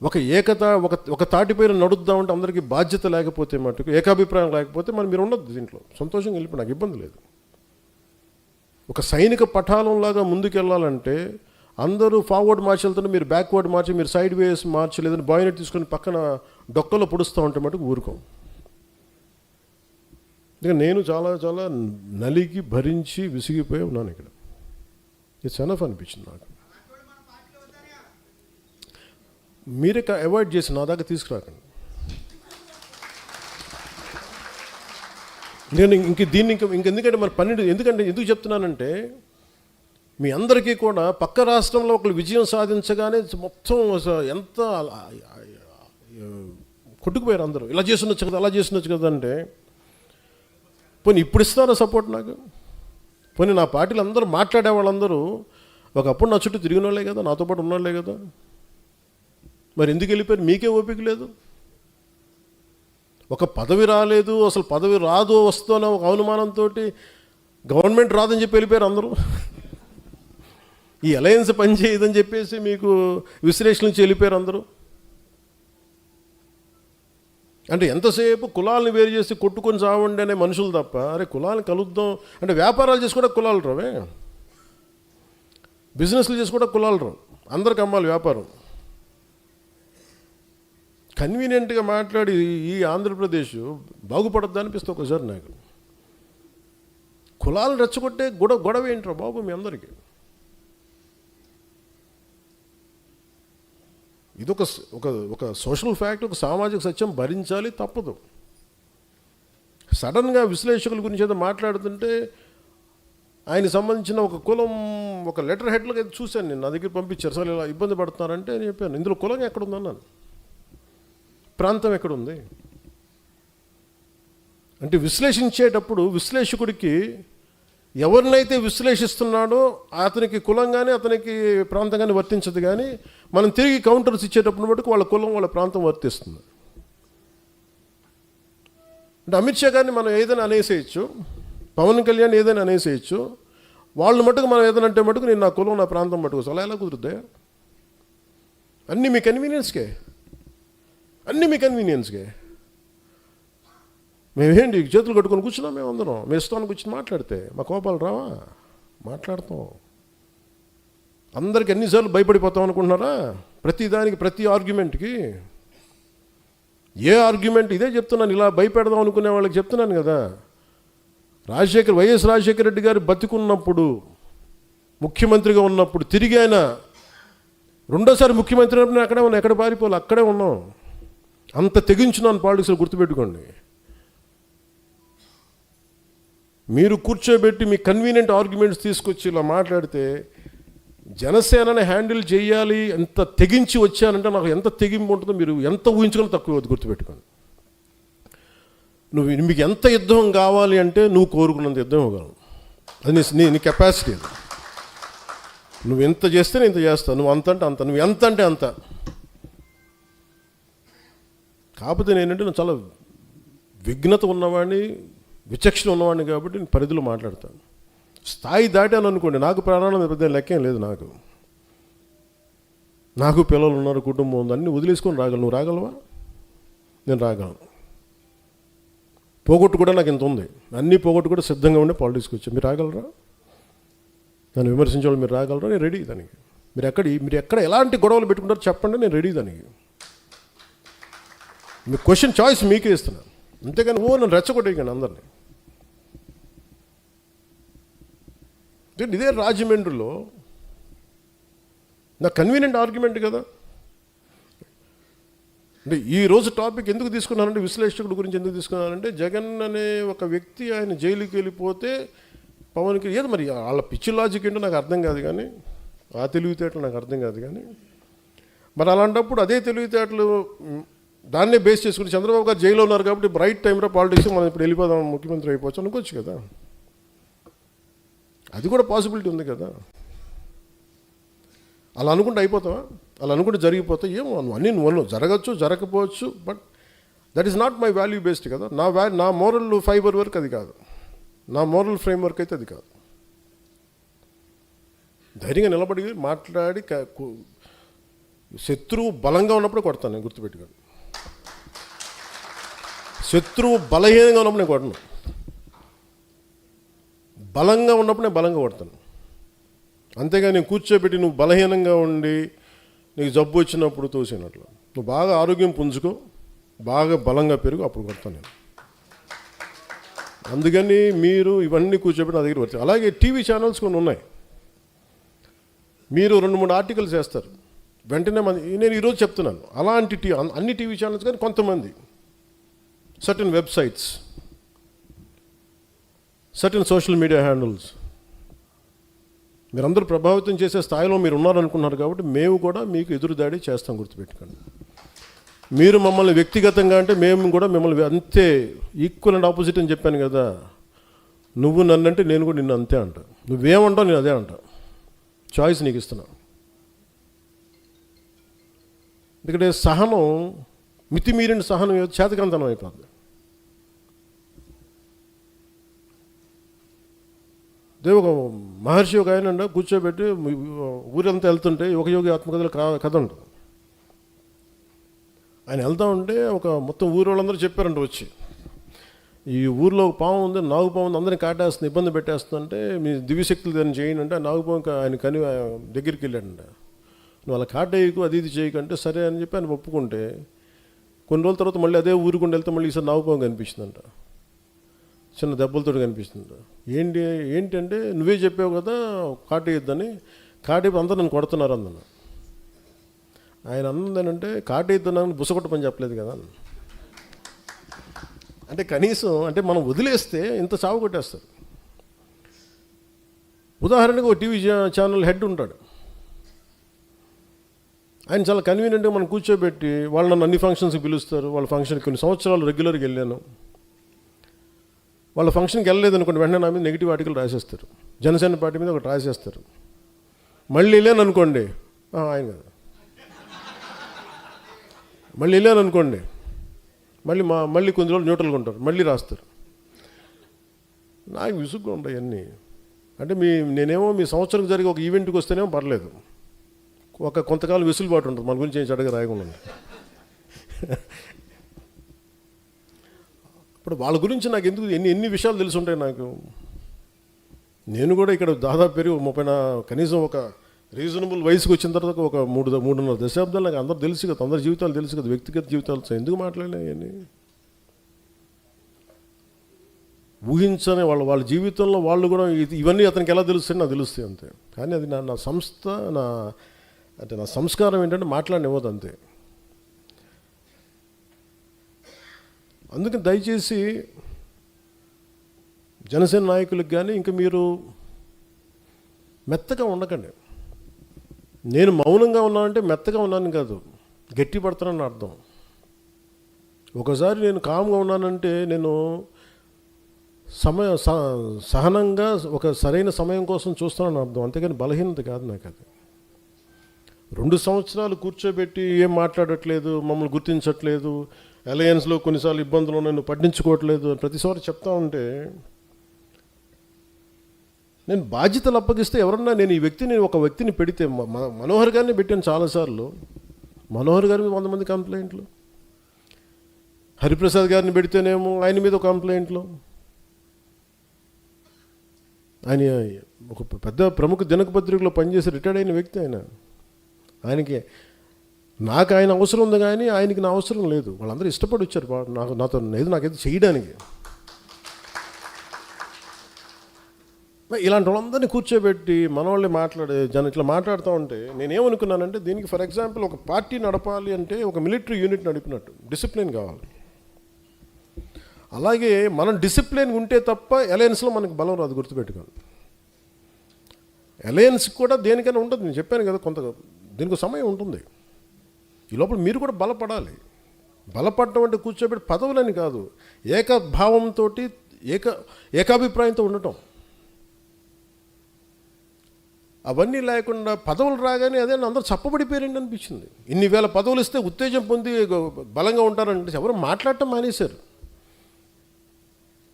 ఒక ఏకత ఒక తాటిపైన నడుద్దామంటే అందరికీ బాధ్యత లేకపోతే మటుకు ఏకాభిప్రాయం లేకపోతే మనం మీరు ఉండదు దీంట్లో సంతోషంగా వెళ్ళిపోయి నాకు ఇబ్బంది లేదు. ఒక సైనిక పఠాలంలాగా ముందుకెళ్ళాలంటే అందరూ ఫార్వర్డ్ మార్చి వెళ్తుంటే మీరు బ్యాక్వర్డ్ మార్చి, మీరు సైడ్ వేస్ మార్చి, లేదంటే బాయినెట్ తీసుకొని పక్కన డొక్కలో పొడుస్తూ ఉంటే మటుకు ఊరుకోం. ఇక నేను చాలా చాలా నలిగి భరించి విసిగిపోయి ఉన్నాను ఇక్కడ. ఇట్స్ ఎనఫ్ అనిపించింది నాకు. మీరే అవాయిడ్ చేసి నా దాకా తీసుకురాకండి. నేను ఇంకెందుకంటే మరి 12 ఎందుకు చెప్తున్నానంటే మీ అందరికీ కూడా పక్క రాష్ట్రంలో ఒకరు విజయం సాధించగానే మొత్తం ఎంత కొట్టుకుపోయారు అందరూ. ఇలా చేస్తుండొచ్చు కదా, అలా చేస్తుండొచ్చు కదా అంటే పోనీ ఇప్పుడు ఇస్తారా సపోర్ట్ నాకు? పోనీ నా పార్టీలు అందరూ మాట్లాడే వాళ్ళందరూ ఒకప్పుడు నా చుట్టూ తిరిగిన వాళ్ళే కదా, నాతో పాటు ఉన్నవాళ్ళే కదా. మరి ఎందుకు వెళ్ళిపోయారు? మీకే ఓపిక లేదు. ఒక పదవి రాలేదు, అసలు పదవి రాదు వస్తుందో ఒక అనుమానంతో గవర్నమెంట్ రాదని చెప్పి వెళ్ళిపోయారు అందరూ. ఈ అలయన్స్ పనిచేయదని చెప్పేసి మీకు విశ్లేషణ నుంచి వెళ్ళిపోయారు అందరూ. అంటే ఎంతసేపు కులాలను వేరు చేసి కొట్టుకొని చావండి అనే మనుషులు తప్ప, అరే కులాలను కలుద్దాం అంటే వ్యాపారాలు చేసి కూడా కులాలు రావే, బిజినెస్లు చేసి కూడా కులాలు రావు, అందరికి అమ్మాలి వ్యాపారం. కన్వీనియంట్గా మాట్లాడి ఈ ఆంధ్రప్రదేశ్ బాగుపడద్దా అనిపిస్తుంది ఒకసారి నాకు. కులాలు రెచ్చగొట్టే గొడవ ఏంట్రా బాబు మీ అందరికీ? ఇది ఒక సోషల్ ఫ్యాక్ట్, ఒక సామాజిక సత్యం, భరించాలి, తప్పదు. సడన్గా విశ్లేషకుల గురించి ఏదో మాట్లాడుతుంటే ఆయనకు సంబంధించిన ఒక కులం ఒక లెటర్ హెడ్లకు అయితే చూశాను నేను, నా దగ్గర పంపించారు. అసలు ఇలా ఇబ్బంది పడుతున్నారంటే నేను చెప్పాను ఇందులో కులం ఎక్కడుందన్నాను, ప్రాంతం ఎక్కడుంది అంటే విశ్లేషించేటప్పుడు విశ్లేషకుడికి ఎవరినైతే విశ్లేషిస్తున్నాడో అతనికి కులం కానీ అతనికి ప్రాంతం కానీ వర్తించదు. కానీ మనం తిరిగి కౌంటర్స్ ఇచ్చేటప్పుడు మటుకు వాళ్ళ కులం వాళ్ళ ప్రాంతం వర్తిస్తుంది. అంటే అమిత్ షా గారిని మనం ఏదైనా అనేసేయచ్చు, పవన్ కళ్యాణ్ ఏదైనా అనేసేయచ్చు, వాళ్ళు మటుకు మనం ఏదైనా అంటే మటుకు నేను నా కులం నా ప్రాంతం మటుకు అలా ఎలా కుదురుద్దా? అన్నీ మీ కన్వీనియన్స్కే, అన్నీ మీ కన్వీనియన్స్కే. మేమేంటి చేతులు కట్టుకొని కూర్చున్నాం, మేము అందరం మేము ఇష్టానికి కూర్చొని మాట్లాడితే మా కోపాలు రావా? మాట్లాడతాం. అందరికి ఎన్నిసార్లు భయపడిపోతాం అనుకుంటున్నారా? ప్రతిదానికి ప్రతి ఆర్గ్యుమెంట్కి ఏ ఆర్గ్యుమెంట్ ఇదే చెప్తున్నాను, ఇలా భయపెడదాం అనుకునే వాళ్ళకి చెప్తున్నాను కదా. వైఎస్ రాజశేఖర రెడ్డి గారు బతికున్నప్పుడు ముఖ్యమంత్రిగా ఉన్నప్పుడు తిరిగి ఆయన రెండోసారి ముఖ్యమంత్రి అయినప్పుడు అక్కడే ఉన్నాం, ఎక్కడ పారిపోవాలి అక్కడే ఉన్నాం. అంత తెగించున్నాను పాలిటిక్స్లో, గుర్తుపెట్టుకోండి. మీరు కూర్చోబెట్టి మీ కన్వీనియంట్ ఆర్గ్యుమెంట్స్ తీసుకొచ్చి ఇలా మాట్లాడితే జనసేనని హ్యాండిల్ చేయాలి ఎంత తెగించి వచ్చానంటే నాకు ఎంత తెగింపు ఉంటుందో మీరు ఎంత ఊహించుకుని తక్కువ గుర్తుపెట్టుకోండి. మీకు ఎంత యుద్ధం కావాలి అంటే నువ్వు కోరుకున్నంత యుద్ధం ఇవ్వగలవు, అది నీ కెపాసిటీ. అది నువ్వు ఎంత చేస్తే నేను ఇంత చేస్తాను, నువ్వు అంత అంటే అంత, నువ్వు ఎంత అంటే అంత. కాకపోతే నేను చాలా విఘ్నత ఉన్నవాడిని, విచక్షణ ఉన్నవాడిని కాబట్టి నేను పరిధిలో మాట్లాడతాను. స్థాయి దాటాను అనుకోండి, నాకు ప్రాణాల పెద్ద లెక్కేం లేదు. నాకు పిల్లలు ఉన్నారు, కుటుంబం ఉంది, అన్నీ వదిలేసుకొని రాగలను. నువ్వు రాగలవా? నేను రాగలను. పోగొట్టు కూడా నాకు ఇంత ఉంది, అన్నీ పోగొట్టు కూడా సిద్ధంగా ఉండే పాలిటిక్స్కి వచ్చాను. మీరు రాగలరా? నన్ను విమర్శించే వాళ్ళు మీరు రాగలరా? నేను రెడీ దానికి. మీరు ఎక్కడ ఎలాంటి గొడవలు పెట్టుకుంటారో చెప్పండి, నేను రెడీ దానికి. మీ క్వశ్చన్ చాయిస్ మీకే ఇస్తున్నాను, అంతేగాని నన్ను రెచ్చగొట్టేయకండి అందరినీ. ఇదే రాజమండ్రిలో నా కన్వీనియంట్ ఆర్గ్యుమెంట్ కదా. అంటే ఈరోజు టాపిక్ ఎందుకు తీసుకున్నానంటే, విశ్లేషకుడి గురించి ఎందుకు తీసుకున్నానంటే, జగన్ అనే ఒక వ్యక్తి ఆయన జైలుకి వెళ్ళిపోతే పవన్కి ఏదో మరి వాళ్ళ పిచ్చి లాజిక్ ఏంటో నాకు అర్థం కాదు, కానీ ఆ తెలివితేటలు నాకు అర్థం కాదు. కానీ మరి అలాంటప్పుడు అదే తెలివితేటలు దాన్నే బేస్ చేసుకుని చంద్రబాబు గారు జైల్లో ఉన్నారు కాబట్టి రైట్ టైంలో పాలిటిక్స్ మనం ఇప్పుడు వెళ్ళిపోదాం, ముఖ్యమంత్రి అయిపోవచ్చు అనుకోవచ్చు కదా. అది కూడా పాసిబిలిటీ ఉంది కదా. అలా అనుకుంటే అయిపోతావా? అలా అనుకుంటే జరిగిపోతావు? ఏమో అన్నీ నువ్వు జరగచ్చు, జరగకపోవచ్చు, but that is not my value based కదా. నా మోరల్ ఫైబర్ వర్క్ అది కాదు, నా మోరల్ ఫ్రేమ్ వర్క్ అయితే అది కాదు. ధైర్యంగా నిలబడి మాట్లాడి శత్రువు బలంగా ఉన్నప్పుడు కొడతాను, నేను గుర్తుపెట్టుకోండి. శత్రువు బలహీనంగా ఉన్నప్పుడు నేను కొట్టను. బలంగా ఉన్నప్పుడు నేను బలంగా కొడతాను. అంతేగా నేను కూర్చోబెట్టి నువ్వు బలహీనంగా ఉండి నీకు జబ్బు వచ్చినప్పుడు తోసినట్లు, నువ్వు బాగా ఆరోగ్యం పుంజుకో, బాగా బలంగా పెరుగు, అప్పుడు కొడతాను నేను. అందుకని మీరు ఇవన్నీ కూర్చోబెట్టి నా దగ్గర వచ్చాయి. అలాగే టీవీ ఛానల్స్ కొన్ని ఉన్నాయి. మీరు 2-3 ఆర్టికల్స్ వేస్తారు, వెంటనే నేను ఈరోజు చెప్తున్నాను, అలాంటి అన్ని టీవీ ఛానల్స్ కానీ కొంతమంది certain websites, certain social media handles, మీరందరూ ప్రభావితం చేసే స్థాయిలో మీరు ఉన్నారనుకున్నారు కాబట్టి మేము కూడా మీకు ఎదురుదాడి చేస్తాం, గుర్తుపెట్టుకోండి. మీరు మమ్మల్ని వ్యక్తిగతంగా అంటే మేము కూడా మిమ్మల్ని అంతే ఈక్వల్ అండ్ ఆపోజిట్ అని చెప్పాను కదా. నువ్వు నన్నంటే నేను కూడా నిన్ను అంతే అంట. నువ్వేమంటావు నేను అదే అంట. చాయిస్ నీకు ఇస్తున్నా. ఎందుకంటే సహనం, మితిమీరిన సహనం చేతకంతనం అయిపోతుంది. ఒక మహర్షి ఒక ఆయన కూర్చోబెట్టి ఊరంతా వెళ్తుంటే ఒక యోగి ఆత్మకథలు కథ ఉంటుంది. ఆయన వెళ్తూ ఉంటే ఒక మొత్తం ఊరు వాళ్ళందరూ చెప్పారంట వచ్చి, ఈ ఊరిలో ఒక పాము ఉంది, నాగు పాము ఉంది, అందరినీ కాటేస్తుంది, ఇబ్బంది పెట్టేస్తుందంటే మీ దివ్యశక్తులు దాన్ని చేయండి అంటే, ఆ నాగుపాము ఆయన కని దగ్గరికి వెళ్ళాడంట. నువ్వు అలా కాటేయకు, అది ఇది చేయకంటే సరే అని చెప్పి ఆయన ఒప్పుకుంటే, కొన్ని రోజుల తర్వాత మళ్ళీ అదే ఊరుకుండా వెళ్తే మళ్ళీ ఈసారి నాగుపాము కనిపిస్తుందంట, చిన్న దెబ్బలతో కనిపిస్తుందంట. ఏంటి అంటే నువ్వే చెప్పావు కదా కాటేయొద్దని, కాటేపు అందరూ నన్ను కొడుతున్నారు అందను. ఆయన అన్నదేనంటే కాటేద్దున్నాను బుసగొట్ట పని చెప్పలేదు కదా. అంటే కనీసం అంటే మనం వదిలేస్తే ఇంత చావు కొట్టేస్తారు. ఉదాహరణకు ఒక టీవీ ఛానల్ హెడ్ ఉంటాడు, ఆయన చాలా కన్వీనియంట్గా మనం కూర్చోబెట్టి వాళ్ళు నన్ను అన్ని ఫంక్షన్స్కి పిలుస్తారు. వాళ్ళ ఫంక్షన్కి కొన్ని సంవత్సరాలు రెగ్యులర్గా వెళ్ళాను. వాళ్ళ ఫంక్షన్కి వెళ్ళలేదు అనుకోండి, వెంటనే నా మీద నెగిటివ్ ఆర్టికల్ రాసేస్తారు. జనసేన పార్టీ మీద ఒకటి రాసేస్తారు. మళ్ళీ వెళ్ళాను అనుకోండి, ఆయన కదా. మళ్ళీ వెళ్ళాను అనుకోండి, మళ్ళీ కొన్ని రోజులు న్యూట్రల్గా ఉంటారు, మళ్ళీ రాస్తారు. నాకు విసుగ్గా ఉంటాయి అన్నీ. అంటే నేనేమో మీ సంవత్సరం జరిగే ఒక ఈవెంట్కి వస్తేనేమో పర్లేదు, కొంతకాలం వెసులుబాటు ఉంటుంది, మన గురించి ఏం చెడ్డగా రాయకుండా. ఇప్పుడు వాళ్ళ గురించి నాకు ఎందుకు ఎన్ని విషయాలు తెలిసి ఉంటాయి నాకు. నేను కూడా ఇక్కడ దాదాపు పెరిగి 30 కనీసం ఒక రీజనబుల్ వయసుకు వచ్చిన తర్వాత ఒక 3.5 దశాబ్దాలు నాకు అందరూ తెలుసు కదా, అందరి జీవితాలు తెలుసు కదా, వ్యక్తిగత జీవితాలు ఎందుకు మాట్లాడినాయని ఊహించని వాళ్ళ జీవితంలో వాళ్ళు కూడా ఇవన్నీ అతనికి ఎలా తెలుస్తాయి నాకు తెలుస్తాయి అంతే. కానీ అది నా సంస్థ, నా సంస్కారం ఏంటంటే మాట్లాడనివ్వదు అంతే. అందుకని దయచేసి జనసేన నాయకులకు కానీ ఇంకా మీరు మెత్తగా ఉండకండి. నేను మౌనంగా ఉన్నానంటే మెత్తగా ఉన్నాను కాదు, గట్టి పడతానని అర్థం. ఒకసారి నేను కామ్గా ఉన్నానంటే నేను సహనంగా ఒక సరైన సమయం కోసం చూస్తానని అర్థం, అంతేగాని బలహీనత కాదు నాకు అది. 2 సంవత్సరాలు కూర్చోబెట్టి ఏం మాట్లాడట్లేదు, మమ్మల్ని గుర్తించట్లేదు, అలయన్స్లో కొన్నిసార్లు ఇబ్బందులు నన్ను పట్టించుకోవట్లేదు ప్రతిసారి చెప్తా ఉంటే, నేను బాధ్యతలు అప్పగిస్తే ఎవరన్నా నేను ఒక వ్యక్తిని పెడితే మనోహర్ గారిని పెట్టాను చాలాసార్లు. మనోహర్ గారి మీద 100 మంది కంప్లైంట్లు, హరిప్రసాద్ గారిని పెడితేనేమో ఆయన మీద ఒక కంప్లైంట్లు. ఆయన ఒక పెద్ద ప్రముఖ దినపత్రికలో పనిచేసి రిటైర్డ్ అయిన వ్యక్తి ఆయనకి నాకు ఆయన అవసరం ఉంది కానీ ఆయనకి నా అవసరం లేదు. వాళ్ళందరూ ఇష్టపడి వచ్చారు నాకైతే చేయడానికి. ఇలాంటి వాళ్ళందరినీ కూర్చోబెట్టి మన వాళ్ళే ఇట్లా మాట్లాడుతూ ఉంటే నేనేమనుకున్నానంటే, దీనికి ఫర్ ఎగ్జాంపుల్ ఒక పార్టీ నడపాలి అంటే ఒక మిలిటరీ యూనిట్ నడిపినట్టు డిసిప్లిన్ కావాలి. అలాగే మనం డిసిప్లిన్ ఉంటే తప్ప అలయన్స్లో మనకు బలం రాదు, గుర్తుపెట్టుకోండి. అలయన్స్ కూడా దేనికైనా ఉంటుంది, నేను చెప్పాను కదా, దీనికి సమయం ఉంటుంది. ఈ లోపల మీరు కూడా బలపడాలి. బలపడటం అంటే కూర్చోబెట్టి పదవులని కాదు, ఏకభావంతో ఏకాభిప్రాయంతో ఉండటం. అవన్నీ లేకుండా పదవులు రాగానే అదే అందరూ చప్పబడిపోయారండి అనిపించింది. ఇన్ని వేల పదవులు ఇస్తే ఉత్తేజం పొంది బలంగా ఉంటారంటే ఎవరు మాట్లాడటం మానేశారు.